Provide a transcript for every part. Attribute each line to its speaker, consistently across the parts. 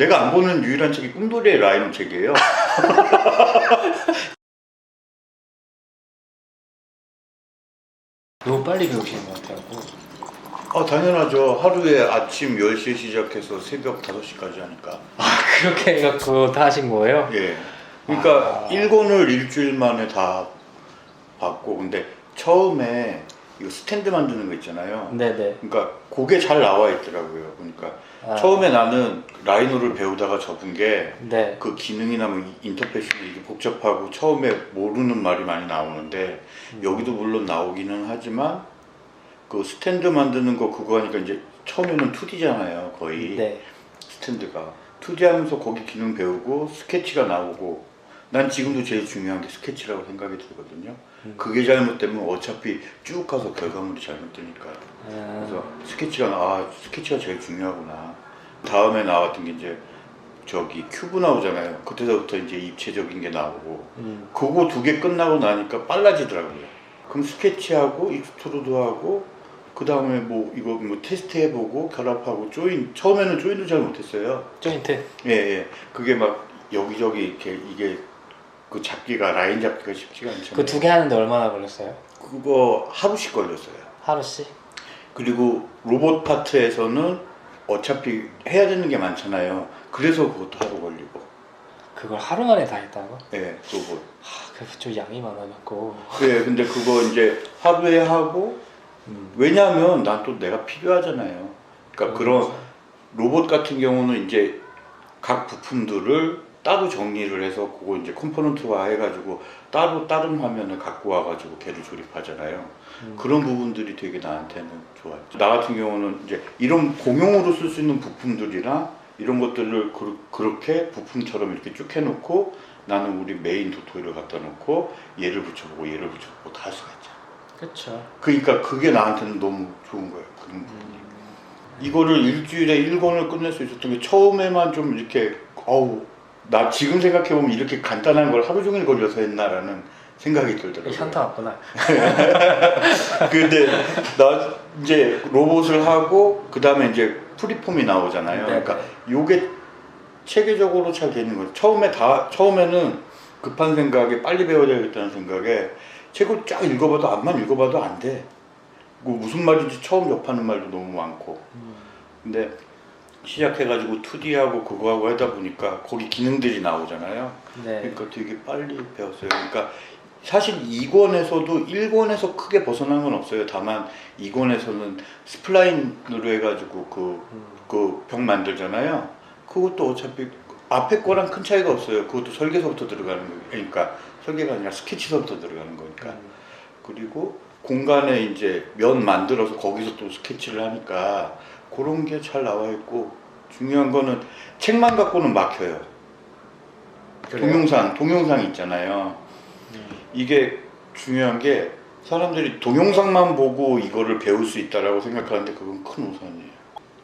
Speaker 1: 내가 안 보는 유일한 책이 꿈돌이의 라이노 책이에요.
Speaker 2: 너무 빨리 배우시는 것 같아요.
Speaker 1: 당연하죠. 하루에 아침 10시에 시작해서 새벽 5시까지 하니까.
Speaker 2: 그렇게 해갖고 다 하신 거예요?
Speaker 1: 예. 그러니까 1권을 일주일 만에 다 봤고, 근데 처음에 이거 스탠드 만드는 거 있잖아요.
Speaker 2: 네네.
Speaker 1: 그러니까 그게 잘 나와 있더라고요. 그러니까 처음에 나는 라이노를 배우다가 접은 게
Speaker 2: 네.
Speaker 1: 그 기능이나 뭐 인터페이스가 이게 복잡하고 처음에 모르는 말이 많이 나오는데 여기도 물론 나오기는 하지만 그 스탠드 만드는 거 그거 하니까 이제 처음에는 2D잖아요 거의.
Speaker 2: 네.
Speaker 1: 스탠드가 2D 하면서 거기 기능 배우고 스케치가 나오고 난 지금도 제일 중요한 게 스케치라고 생각이 들거든요. 그게 잘못되면 어차피 쭉 가서 결과물이 잘못되니까. 그래서 스케치가 제일 중요하구나. 다음에 나왔던 게 이제 저기 큐브 나오잖아요. 그때서부터 이제 입체적인 게 나오고 그거 2개 끝나고 나니까 빨라지더라고요. 그럼 스케치하고 익스트루드하고 그 다음에 뭐 이거 뭐 테스트 해보고 결합하고 조인, 처음에는 조인도 잘 못했어요.
Speaker 2: 조인트.
Speaker 1: 예. 그게 막 여기저기 이렇게 이게 그 잡기가 라인 잡기가 쉽지가 않잖아요.
Speaker 2: 그 2개 하는데 얼마나 걸렸어요?
Speaker 1: 그거 하루씩 걸렸어요.
Speaker 2: 하루씩?
Speaker 1: 그리고 로봇 파트에서는 어차피 해야 되는 게 많잖아요. 그래서 그것도 하루 걸리고.
Speaker 2: 그걸 하루 만에 다 했다고?
Speaker 1: 예, 로봇.
Speaker 2: 그래서 좀 양이 많아갖고.
Speaker 1: 예, 근데 그거 이제 하루에 하고 왜냐하면 난 또 내가 필요하잖아요. 그러니까 그런 로봇 같은 경우는 이제 각 부품들을 따로 정리를 해서 그거 이제 컴포넌트화 해가지고 따로 다른 화면을 갖고 와가지고 걔를 조립하잖아요. 그런 부분들이 되게 나한테는 좋아요. 나 같은 경우는 이제 이런 공용으로 쓸 수 있는 부품들이나 이런 것들을 그렇게 부품처럼 이렇게 쭉 해놓고 나는 우리 메인 도토리를 갖다 놓고 얘를 붙여보고 얘를 붙여보고 다 할 수가 있잖아.
Speaker 2: 그렇죠.
Speaker 1: 그러니까 그게 나한테는 너무 좋은 거예요. 그런 부분이. 이거를 일주일에 1권을 끝낼 수 있었던 게 처음에만 좀 이렇게 나 지금 생각해보면 이렇게 간단한 걸 하루 종일 걸려서 했나라는 생각이 들더라고요.
Speaker 2: 현타 왔구나.
Speaker 1: 근데 나 이제 로봇을 하고 그 다음에 이제 프리폼이 나오잖아요.
Speaker 2: 네.
Speaker 1: 그러니까 요게 체계적으로 잘 되는 거예요. 처음에는 급한 생각에 빨리 배워야 되겠다는 생각에 책을 쫙 읽어봐도 앞만 읽어봐도 안 돼. 뭐 무슨 말인지 처음 접하는 말도 너무 많고. 근데 시작해가지고 2D하고 그거하고 하다 보니까 거기 기능들이 나오잖아요.
Speaker 2: 네.
Speaker 1: 그러니까 되게 빨리 배웠어요. 그러니까 사실 2권에서도 1권에서 크게 벗어난 건 없어요. 다만 2권에서는 스플라인으로 해가지고 그 벽 만들잖아요. 그것도 어차피 앞에 거랑 큰 차이가 없어요. 그것도 설계서부터 들어가는 거예요. 그러니까 설계가 아니라 스케치서부터 들어가는 거니까. 그리고 공간에 이제 면 만들어서 거기서 또 스케치를 하니까 그런 게 잘 나와 있고 중요한 거는 책만 갖고는 막혀요.
Speaker 2: 그래요?
Speaker 1: 동영상 있잖아요. 이게 중요한 게 사람들이 동영상만 보고 이거를 배울 수 있다라고 생각하는데 그건 큰 오산이에요.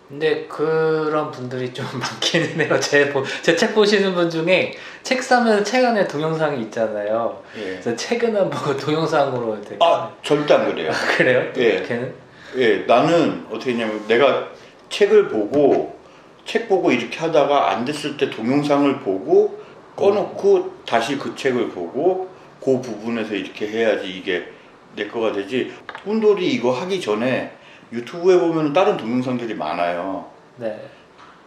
Speaker 2: 근데 그런 분들이 좀 많기는 해요. 제 책 보시는 분 중에 책 사면 책 안에 동영상이 있잖아요.
Speaker 1: 예.
Speaker 2: 그래서 책은 안 보고 동영상으로 되게.
Speaker 1: 절대 안 그래요.
Speaker 2: 그래요?
Speaker 1: 예.
Speaker 2: 걔는?
Speaker 1: 예, 나는 어떻게 했냐면 내가 책을 보고 책 보고 이렇게 하다가 안 됐을 때 동영상을 보고 꺼놓고 다시 그 책을 보고 그 부분에서 이렇게 해야지 이게 내 거가 되지. 꿈돌이 이거 하기 전에 유튜브에 보면 다른 동영상들이 많아요.
Speaker 2: 네.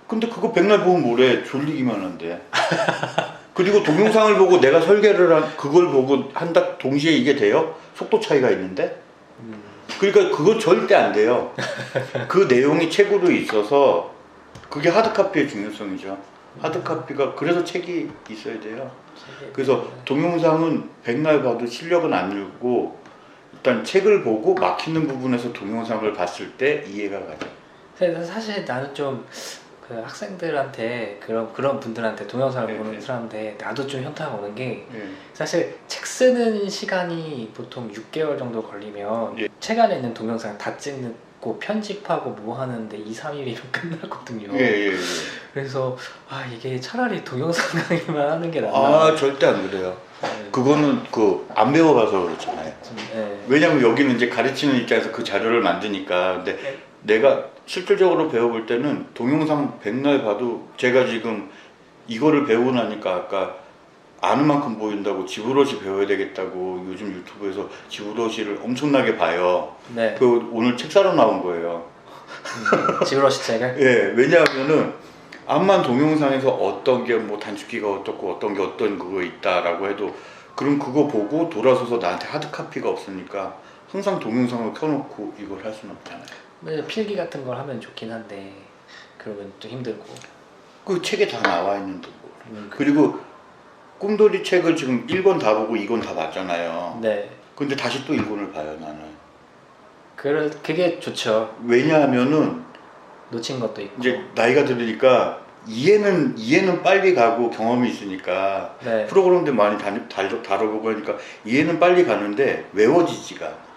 Speaker 1: 근데 그거 백날 보면 뭐래, 졸리기만 한데. 그리고 동영상을 보고 내가 설계를 한 그걸 보고 한다 동시에 이게 돼요? 속도 차이가 있는데? 그러니까 그거 절대 안 돼요. 그 내용이 책으로 있어서 그게 하드카피의 중요성이죠. 하드카피가 그래서 책이 있어야 돼요. 그래서 동영상은 백날 봐도 실력은 안 늘고 일단 책을 보고 막히는 부분에서 동영상을 봤을 때 이해가 가죠.
Speaker 2: 근데 사실 나는 좀 그 학생들한테 그런 분들한테 동영상을
Speaker 1: 네,
Speaker 2: 보는
Speaker 1: 네.
Speaker 2: 사람한테 나도 좀 현타가 오는 게
Speaker 1: 예.
Speaker 2: 사실 책 쓰는 시간이 보통 6개월 정도 걸리면
Speaker 1: 예.
Speaker 2: 책 안에 있는 동영상 다 찍고 편집하고 뭐 하는데 2, 3일이면 끝나거든요.
Speaker 1: 예.
Speaker 2: 그래서 이게 차라리 동영상 강의만 하는 게 낫나.
Speaker 1: 절대 안 그래요.
Speaker 2: 네.
Speaker 1: 그거는 안 배워봐서 그렇잖아요.
Speaker 2: 네.
Speaker 1: 왜냐면 여기는 이제 가르치는 입장에서 그 자료를 만드니까. 근데 내가 실질적으로 배워볼 때는 동영상 백날 봐도 제가 지금 이거를 배우고 나니까 아까 아는 만큼 보인다고 지브러시 배워야 되겠다고 요즘 유튜브에서 지브러시를 엄청나게 봐요.
Speaker 2: 네.
Speaker 1: 그 오늘 책 사러 나온 거예요.
Speaker 2: 지브러시 책을.
Speaker 1: 예, 왜냐하면은 암만 동영상에서 어떤 게 뭐 단축키가 어떻고 어떤 게 어떤 그거 있다라고 해도 그럼 그거 보고 돌아서서 나한테 하드 카피가 없으니까 항상 동영상을 켜놓고 이걸 할 수는 없잖아요.
Speaker 2: 뭐 필기 같은 걸 하면 좋긴 한데 그러면 또 힘들고.
Speaker 1: 그 책에 다 나와 있는 거. 그리고 꿈돌이 책을 지금 1권 다 보고 2권 다 봤잖아요.
Speaker 2: 네.
Speaker 1: 근데 다시 또 1권을 봐요, 나는.
Speaker 2: 그게 좋죠.
Speaker 1: 왜냐하면은
Speaker 2: 놓친 것도 있고.
Speaker 1: 이제 나이가 들으니까 이해는 빨리 가고 경험이 있으니까
Speaker 2: 네.
Speaker 1: 프로그램들 많이 다뤄보고 하니까 이해는 빨리 가는데 외워지지가.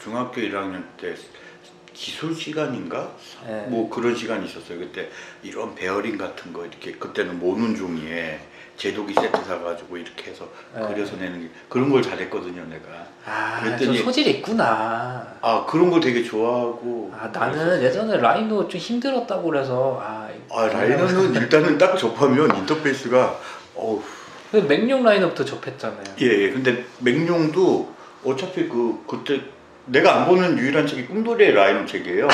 Speaker 1: 중학교 1학년 때 기술 시간인가?
Speaker 2: 네.
Speaker 1: 뭐 그런 시간이 있었어요. 그때 이런 베어링 같은 거 이렇게 그때는 모는 종이에 제도기 세트 사가지고 이렇게 해서
Speaker 2: 네.
Speaker 1: 그려서 내는 게 그런 걸 잘했거든요, 내가.
Speaker 2: 아,
Speaker 1: 그랬더니-
Speaker 2: 저 소질이 있구나.
Speaker 1: 아 그런 걸 되게 좋아하고.
Speaker 2: 아, 나는 예전에 라이노 좀 힘들었다고 그래서
Speaker 1: 라이너는 일단은 딱 접하면 인터페이스가 어우.
Speaker 2: 근데 맥용 라이너부터 접했잖아요.
Speaker 1: 예. 근데 맥용도 어차피 그때 내가 안 보는 유일한 책이 꿈돌이의 라이노 책이에요.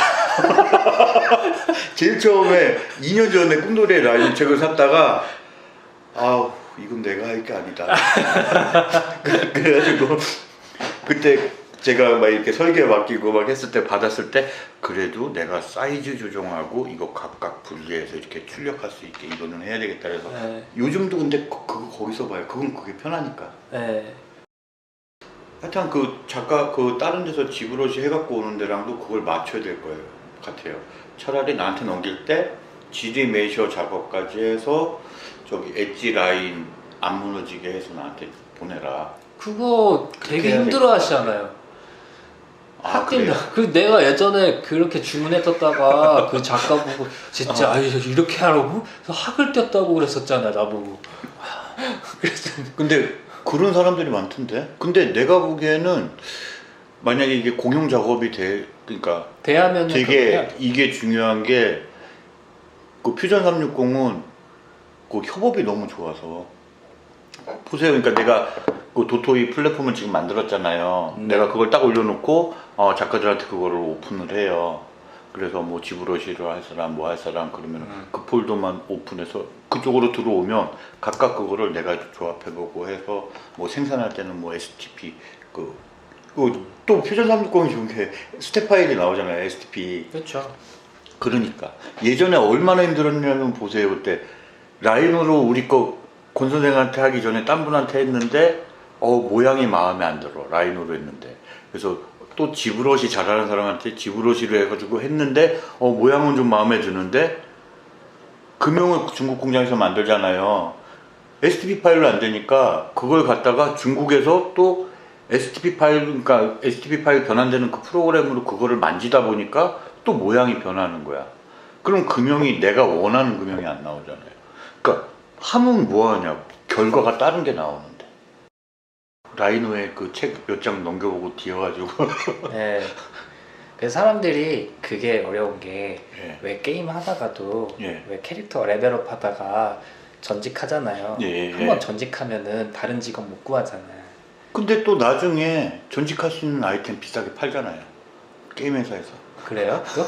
Speaker 1: 제일 처음에 2년 전에 꿈돌이의 라이노 책을 샀다가 아우 이건 내가 할 게 아니다. 그래가지고 그때 제가 막 이렇게 설계 맡기고 막 했을 때 받았을 때 그래도 내가 사이즈 조정하고 이거 각각 분리해서 이렇게 출력할 수 있게 이거는 해야 되겠다 그래서
Speaker 2: 네.
Speaker 1: 요즘도 근데 그거 거기서 봐요. 그건 그게 편하니까.
Speaker 2: 네.
Speaker 1: 하여튼 그 작가 다른 데서 지브러시 해갖고 오는 데랑도 그걸 맞춰야 될 거예요 같아요. 차라리 나한테 넘길 때 GD 메이셔 작업까지 해서 저기 엣지 라인 안 무너지게 해서 나한테 보내라.
Speaker 2: 그거 되게 힘들어 하시잖아요. 하필
Speaker 1: 그래요?
Speaker 2: 그 내가 예전에 그렇게 주문했었다가 그 작가 보고 진짜 이렇게 하라고? 그래서 학을 떼었다고 그랬었잖아 나보고. 그래서
Speaker 1: 근데 그런 사람들이 많던데. 근데 내가 보기에는 만약에 이게 공용 작업이 그러니까
Speaker 2: 대하면
Speaker 1: 되게 이게 중요한 게 그 퓨전 360은 그 협업이 너무 좋아서 보세요. 그러니까 내가 그 도토이 플랫폼을 지금 만들었잖아요. 내가 그걸 딱 올려놓고 작가들한테 그거를 오픈을 해요. 그래서 뭐 지브러시를 할 사람 뭐 할 사람 그러면 그 폴더만 오픈해서 그쪽으로 들어오면 각각 그거를 내가 조합해보고 해서 뭐 생산할 때는 뭐 STP 또 퓨전 360이 좋은 게 스텝 파일이 나오잖아요. STP.
Speaker 2: 그렇죠.
Speaker 1: 그러니까 예전에 얼마나 힘들었냐면 보세요. 그때 라인으로 우리 거 권 선생한테 하기 전에 딴 분한테 했는데 모양이 마음에 안 들어. 라인으로 했는데 그래서 또 지브러시 잘하는 사람한테 지브러시로 해가지고 했는데 모양은 좀 마음에 드는데 금형을 중국 공장에서 만들잖아요. STP 파일로 안 되니까 그걸 갖다가 중국에서 또 STP 파일 그러니까 STP 파일 변환되는 그 프로그램으로 그거를 만지다 보니까 또 모양이 변하는 거야. 그럼 금형이 내가 원하는 금형이 안 나오잖아요. 그러니까 하면 뭐하냐 결과가 다른 게 나오는데 라이노의 그 책 몇 장 넘겨보고 뒤어가지고
Speaker 2: 네. 그래서 사람들이 그게 어려운 게 왜
Speaker 1: 예.
Speaker 2: 게임 하다가도
Speaker 1: 예.
Speaker 2: 왜 캐릭터 레벨업 하다가 전직하잖아요.
Speaker 1: 예.
Speaker 2: 한번 전직하면은 다른 직업 못 구하잖아요.
Speaker 1: 근데 또 나중에 전직할 수 있는 아이템 비싸게 팔잖아요. 게임 회사에서.
Speaker 2: 그래요? 또?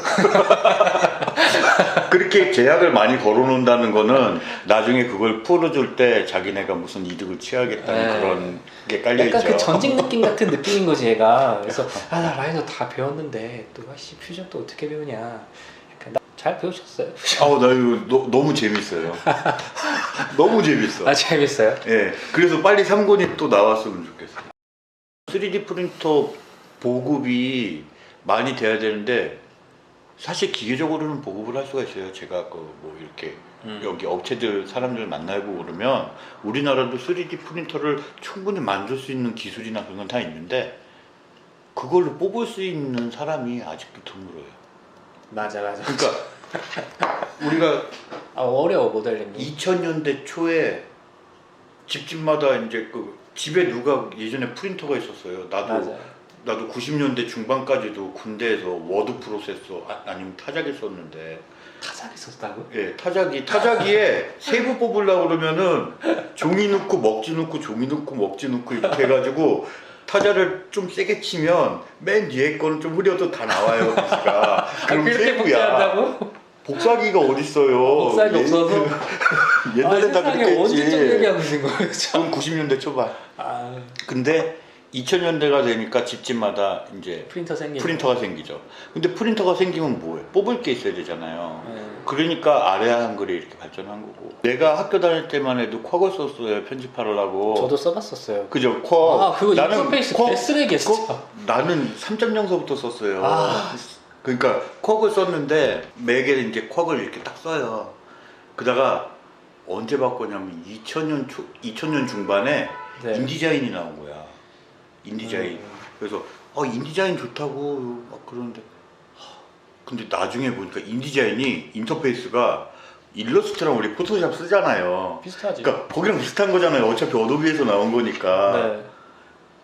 Speaker 1: 그렇게 제약을 많이 걸어놓는다는 거는 나중에 그걸 풀어줄 때 자기네가 무슨 이득을 취하겠다는
Speaker 2: 네.
Speaker 1: 그런 게 깔려있죠.
Speaker 2: 약간 그 전직 느낌 같은 느낌인 거지 얘가. 그래서 나 라이너 다 배웠는데 또 아씨 퓨전 또 어떻게 배우냐. 약간 잘 배우셨어요?
Speaker 1: 나 이거 너무 재밌어요. 너무 재밌어.
Speaker 2: 아 재밌어요?
Speaker 1: 예, 그래서 빨리 3권이 또 나왔으면 좋겠어요. 3D 프린터 보급이 많이 돼야 되는데 사실 기계적으로는 보급을 할 수가 있어요. 제가 뭐 이렇게 여기 업체들 사람들 만나고 그러면 우리나라도 3D 프린터를 충분히 만들 수 있는 기술이나 그런 건 다 있는데 그걸로 뽑을 수 있는 사람이 아직도 드물어요.
Speaker 2: 맞아.
Speaker 1: 그러니까 우리가
Speaker 2: 어려워 모델링이.
Speaker 1: 2000년대 초에 집집마다 이제 집에 누가 예전에 프린터가 있었어요. 나도 90년대 중반까지도 군대에서 워드 프로세서 아니면 타자기 썼는데.
Speaker 2: 타자기 썼다고?
Speaker 1: 예, 타자기에 세부 뽑으려고 그러면은 종이 넣고 먹지 넣고 종이 넣고 먹지 넣고 이렇게 해가지고 타자를 좀 세게 치면 맨 뒤에 거는 좀 흐려도 다 나와요. 글씨가. 그럼
Speaker 2: 그렇게
Speaker 1: 세부야.
Speaker 2: 복제한다고?
Speaker 1: 복사기가 어딨어요.
Speaker 2: 복사기 없어서?
Speaker 1: 옛날에 다 그렇게 했지.
Speaker 2: 언제적 얘기하는 거예요?
Speaker 1: 그건 90년대 초반.
Speaker 2: 아,
Speaker 1: 근데 2000년대가 되니까 집집마다 이제 프린터가 생기죠. 근데 프린터가 생기면 뭐해? 뽑을 게 있어야 되잖아요.
Speaker 2: 네.
Speaker 1: 그러니까 아래 한글이 이렇게 발전한 거고. 내가 학교 다닐 때만 해도 쿼거 썼어요. 편집하려고.
Speaker 2: 저도 써봤었어요.
Speaker 1: 그죠? 쿼.
Speaker 2: 아, 그거 인터페이스 개쓰레기 진짜.
Speaker 1: 나는 3.0서부터 썼어요.
Speaker 2: 아.
Speaker 1: 그러니까 쿼그 썼는데 맥에 이제 쿼그를 이렇게 딱 써요. 그다가 언제 바꿨냐면 2000년 중반에
Speaker 2: 네.
Speaker 1: 인디자인이 나온 거야. 인디자인. 그래서 인디자인 좋다고 막 그러는데 근데 나중에 보니까 인디자인이 인터페이스가 일러스트랑 우리 포토샵 쓰잖아요.
Speaker 2: 비슷하지.
Speaker 1: 그러니까 거기랑 비슷한 거잖아요. 어차피 어도비에서 나온 거니까.
Speaker 2: 네.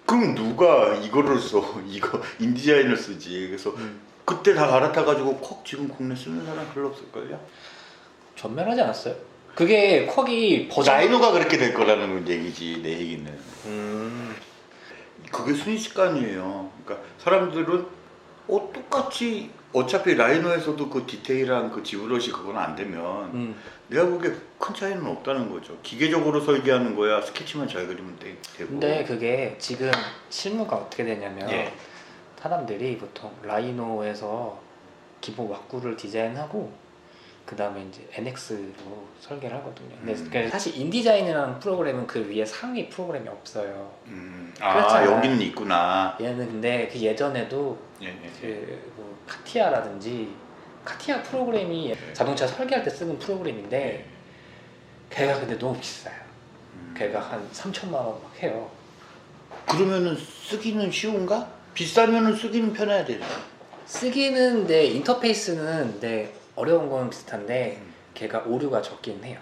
Speaker 1: 그럼 누가 이거를 써? 이거 인디자인을 쓰지. 그래서 그때 다 갈아타가지고 콕 지금 국내 쓰는 사람 별로 없을걸요?
Speaker 2: 전멸하지 않았어요? 그게 쿼기 버전
Speaker 1: 라이노가 그렇게 될 거라는 얘기지. 내 얘기는. 그게 순식간이에요. 그러니까 사람들은 똑같이 어차피 라이노에서도 그 디테일한 그 지브러시 그건 안 되면 내가 보기에 큰 차이는 없다는 거죠. 기계적으로 설계하는 거야. 스케치만 잘 그리면 되고.
Speaker 2: 근데 그게 지금 실무가 어떻게 되냐면
Speaker 1: 예.
Speaker 2: 사람들이 보통 라이노에서 기본 왁구를 디자인하고 그 다음에 이제 NX로 설계를 하거든요. 근데 사실 인디자인이라는 프로그램은 그 위에 상위 프로그램이 없어요.
Speaker 1: 아, 여기는 있구나.
Speaker 2: 얘는 근데 그 예전에도
Speaker 1: 예.
Speaker 2: 뭐 카티아라든지 카티아 프로그램이 자동차 설계할 때 쓰는 프로그램인데 걔가 근데 너무 비싸요. 걔가 한 3천만 원 막 해요.
Speaker 1: 그러면은 쓰기는 쉬운가? 비싸면은 쓰기는 편해야 되죠.
Speaker 2: 쓰기는 내 인터페이스는 내 어려운 건 비슷한데 걔가 오류가 적긴 해요.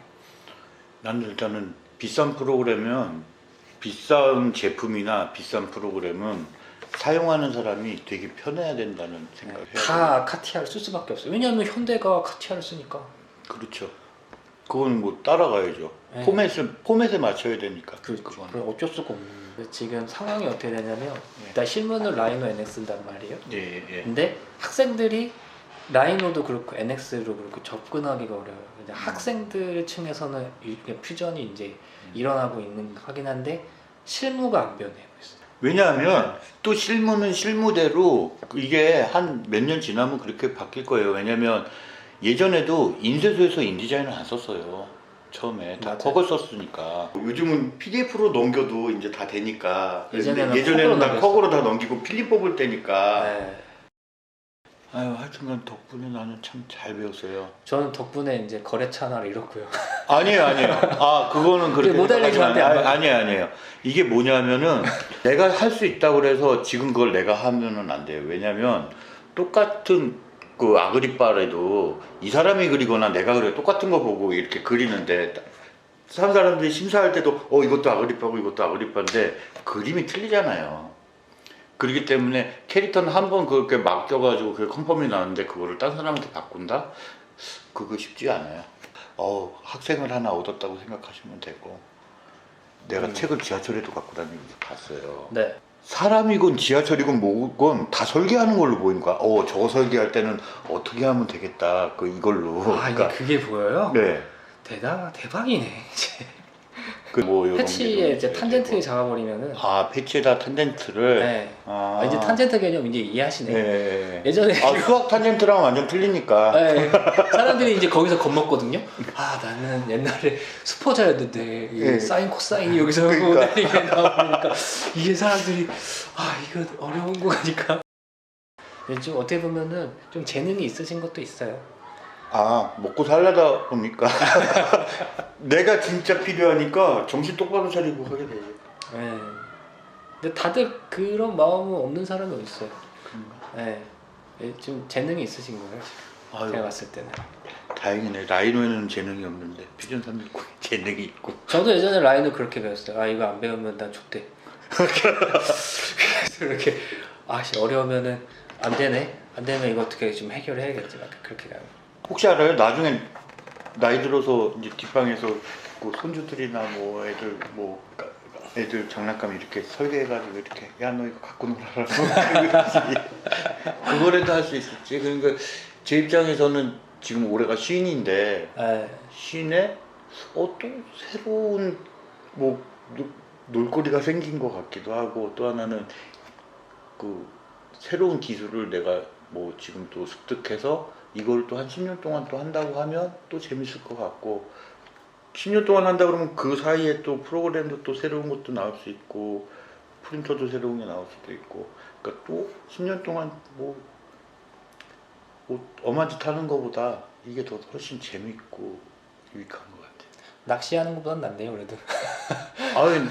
Speaker 1: 나는 일단은 비싼 프로그램은 비싼 제품이나 비싼 프로그램은 사용하는 사람이 되게 편해야 된다는 생각을 해요.
Speaker 2: 다 카티아를 쓸 수밖에 없어요. 왜냐하면 현대가 카티아를 쓰니까.
Speaker 1: 그렇죠. 그건 뭐 따라가야죠.
Speaker 2: 네.
Speaker 1: 포맷에 맞춰야 되니까.
Speaker 2: 그건
Speaker 1: 그건.
Speaker 2: 어쩔 수가 없는. 지금 상황이 어떻게 되냐면 일단 실무는 라이노 NX단 말이에요.
Speaker 1: 예.
Speaker 2: 근데 학생들이 라이노도 그렇고 NX로 그렇고 접근하기가 어려워요. 근데 학생들 층에서는 이게 퓨전이 이제 일어나고 있는 하긴 한데 실무가 안 변해요.
Speaker 1: 왜냐하면 또 실무는 실무대로 이게 한 몇 년 지나면 그렇게 바뀔 거예요. 왜냐하면 예전에도 인쇄소에서 인디자인을 안 썼어요. 처음에 다
Speaker 2: 맞아요.
Speaker 1: 쿼거 썼으니까. 요즘은 PDF로 넘겨도 이제 다 되니까.
Speaker 2: 예전에는
Speaker 1: 다 쿼거로 다 넘기고 필름 뽑을 때니까.
Speaker 2: 네.
Speaker 1: 아유, 하여튼간 덕분에 나는 참 잘 배웠어요.
Speaker 2: 저는 덕분에 이제 거래처 하나를 잃었고요.
Speaker 1: 아니에요. 아, 그거는 그렇게
Speaker 2: 모델링 저한테 안 받아요.
Speaker 1: 아니에요. 이게 뭐냐면은 내가 할 수 있다고 그래서 지금 그걸 내가 하면은 안 돼요. 왜냐면 똑같은 그 아그리파라도 이 사람이 그리거나 내가 그려 똑같은 거 보고 이렇게 그리는데 사람들이 심사할 때도 이것도 아그리파고 이것도 아그리파인데 그림이 틀리잖아요. 그렇기 때문에 캐릭터는 한 번 그렇게 맡겨가지고 그 컨펌이 나는데 그거를 딴 사람한테 바꾼다? 그거 쉽지 않아요. 학생을 하나 얻었다고 생각하시면 되고 내가 책을 지하철에도 갖고 다니면서 봤어요.
Speaker 2: 네.
Speaker 1: 사람이건 지하철이건 뭐건 다 설계하는 걸로 보이는 거야. 저거 설계할 때는 어떻게 하면 되겠다. 이걸로.
Speaker 2: 이게 그게 보여요?
Speaker 1: 네.
Speaker 2: 대박이네. 이제.
Speaker 1: 요런
Speaker 2: 패치에
Speaker 1: 게
Speaker 2: 이제 탄젠트 잡아버리면은.
Speaker 1: 패치에다 탄젠트를.
Speaker 2: 네. 이제 탄젠트 개념 이제 이해하시네.
Speaker 1: 네.
Speaker 2: 예전에
Speaker 1: 수학 탄젠트랑 완전 틀리니까.
Speaker 2: 네. 사람들이 이제 거기서 겁먹거든요. 나는 옛날에 스포자였는데
Speaker 1: 네.
Speaker 2: 사인 코사인이 여기서
Speaker 1: 그러니까.
Speaker 2: 이게 나오니까 이게 사람들이 이거 어려운 거니까. 좀 어떻게 보면은 좀 재능이 있으신 것도 있어요.
Speaker 1: 먹고 살려다 보니까 내가 진짜 필요하니까 정신 똑바로 차리고 하게 되죠.
Speaker 2: 네. 근데 다들 그런 마음은 없는 사람이 어디 있어요. 네. 좀 재능이 있으신 거예요. 제가 봤을 때는.
Speaker 1: 다행이네. 라이노에는 재능이 없는데 퓨전 360. 재능이 있고.
Speaker 2: 저도 예전에 라인을 그렇게 배웠어요. 아 이거 안 배우면 난 좆대. 그래서 이렇게 아씨 어려우면은 안 되네. 안 되면 이거 어떻게 좀 해결해야겠지. 막 그렇게 가요.
Speaker 1: 혹시 알아요? 나중에 나이 들어서 이제 뒷방에서 뭐 손주들이나 뭐 애들 장난감 이렇게 설계해가지고 이렇게 야 너 이거 갖고 놀아라 그거라도 할 수 있을지. 그러니까 제 입장에서는 지금 올해가 쉰인데 쉰에 또 새로운 뭐 놀거리가 생긴 것 같기도 하고, 또 하나는 그 새로운 기술을 내가 뭐 지금 또 습득해서 이걸 또 한 10년 동안 또 한다고 하면 또 재밌을 것 같고, 10년 동안 한다 그러면 그 사이에 또 프로그램도 또 새로운 것도 나올 수 있고 프린터도 새로운 게 나올 수도 있고, 그러니까 또 10년 동안 뭐 엄한 짓 하는 것보다 이게 더 훨씬 재밌고 유익한 것 같아요.
Speaker 2: 낚시하는 것보단 낫네요 그래도.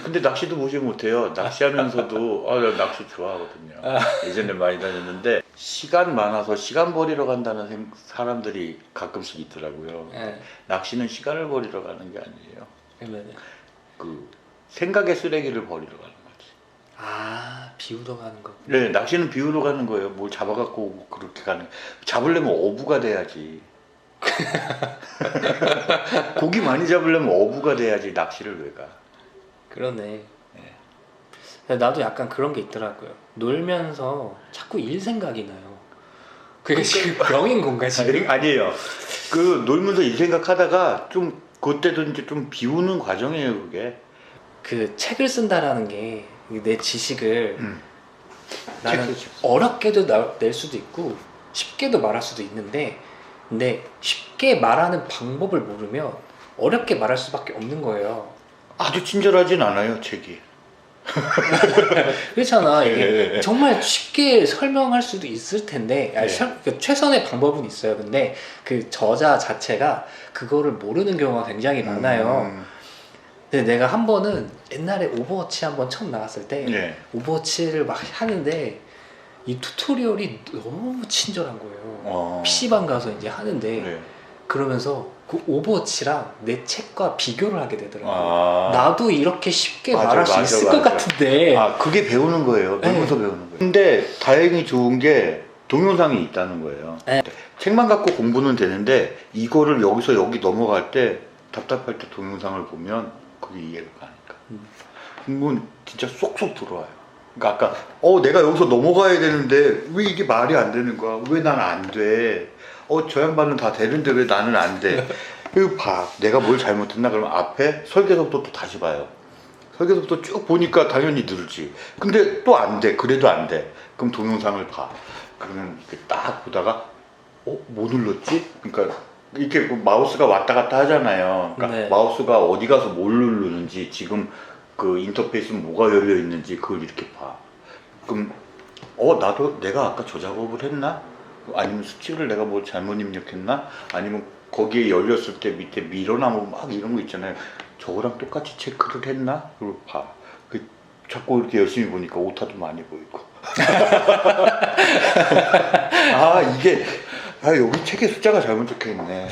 Speaker 1: 근데 낚시도 무시 못해요. 낚시하면서도 나 낚시 좋아하거든요. 예전에 많이 다녔는데 시간 많아서 시간 버리러 간다는 사람들이 가끔씩 있더라고요. 낚시는 시간을 버리러 가는 게 아니에요.
Speaker 2: 그러면은
Speaker 1: 그 생각의 쓰레기를 버리러 가는 거지.
Speaker 2: 비우러 가는 거.
Speaker 1: 네, 낚시는 비우러 가는 거예요. 뭘 잡아갖고 오고 그렇게 가는. 잡으려면 어부가 돼야지. 고기 많이 잡으려면 어부가 돼야지 낚시를 왜 가?
Speaker 2: 그러네. 나도 약간 그런 게 있더라고요. 놀면서 자꾸 일 생각이 나요. 그게 지금 병인 건가 지금?
Speaker 1: 아니에요. 그 놀면서 일 생각하다가 좀 그때도 이제 좀 비우는 과정이에요 그게.
Speaker 2: 그 책을 쓴다라는 게 내 지식을 나는
Speaker 1: 책
Speaker 2: 어렵게도 낼 수도 있고 쉽게도 말할 수도 있는데, 근데 쉽게 말하는 방법을 모르면 어렵게 말할 수밖에 없는 거예요.
Speaker 1: 아주 친절하진 않아요 책이.
Speaker 2: 그렇잖아. 이게 정말 쉽게 설명할 수도 있을 텐데 그 최선의 방법은 있어요. 근데 그 저자 자체가 그거를 모르는 경우가 굉장히 많아요. 근데 내가 한 번은 옛날에 오버워치 한번 처음 나왔을 때 오버워치를 막 하는데 이 튜토리얼이 너무 친절한 거예요. PC방 가서 이제 하는데 그러면서 그 오버워치랑 내 책과 비교를 하게 되더라고요. 나도 이렇게 쉽게 말할 수 있을 것 같은데.
Speaker 1: 그게 배우는 거예요. 놀면서 배우는 거예요. 근데 다행히 좋은 게 동영상이 있다는 거예요. 책만 갖고 공부는 되는데 이거를 여기서 여기 넘어갈 때 답답할 때 동영상을 보면 그게 이해가 가니까. 그건 진짜 쏙쏙 들어와요. 그러니까 아까 내가 여기서 넘어가야 되는데 왜 이게 말이 안 되는 거야? 왜 난 안 돼? 저 양반은 다 되는데 왜 나는 안 돼? 이거 봐. 내가 뭘 잘못했나? 그러면 앞에 설계서부터 또 다시 봐요. 설계서부터 쭉 보니까 당연히 늘지. 근데 또 안 돼. 그래도 안 돼. 그럼 동영상을 봐. 그러면 이렇게 딱 보다가 뭐 눌렀지? 그러니까 이렇게 마우스가 왔다 갔다 하잖아요. 그러니까 마우스가 어디 가서 뭘 누르는지, 지금 그 인터페이스는 뭐가 열려 있는지 그걸 이렇게 봐. 그럼 나도 내가 아까 저 작업을 했나? 아니면 수치를 내가 뭐 잘못 입력했나? 아니면 거기에 열렸을 때 밑에 밀어나무 막 이런 거 있잖아요. 저거랑 똑같이 체크를 했나? 그걸 봐. 자꾸 이렇게 열심히 보니까 오타도 많이 보이고. 이게 여기 책에 숫자가 잘못 적혀 있네.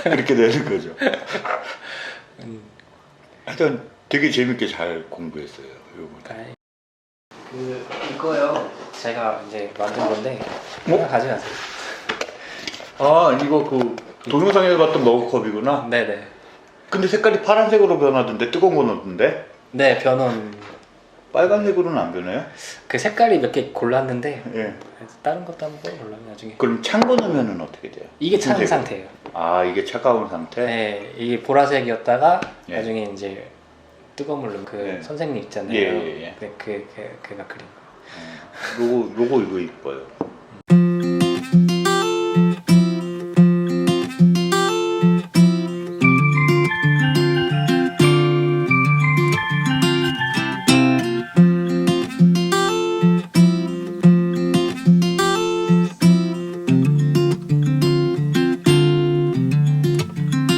Speaker 1: 그렇게 되는 거죠. 하여튼 되게 재밌게 잘 공부했어요. 요번에.
Speaker 2: 이거요. 제가 이제 만든 건데 가져가세요.
Speaker 1: 이거 그 동영상에서 봤던 머그컵이구나.
Speaker 2: 네네.
Speaker 1: 근데 색깔이 파란색으로 변하던데, 뜨거운 거 넣었는데?
Speaker 2: 네, 변원.
Speaker 1: 빨간색으로는 안 변해요?
Speaker 2: 그 색깔이 몇 개 골랐는데
Speaker 1: 예.
Speaker 2: 다른 것도 한번 골라요 나중에.
Speaker 1: 그럼 찬 거 넣으면 어떻게 돼요?
Speaker 2: 이게 찬 상태예요.
Speaker 1: 이게 차가운 상태?
Speaker 2: 네, 이게 보라색이었다가 나중에 이제 뜨거운 물 넣은 선생님 있잖아요.
Speaker 1: 예.
Speaker 2: 네, 걔가 그린 거.
Speaker 1: 로고 이거 이뻐요.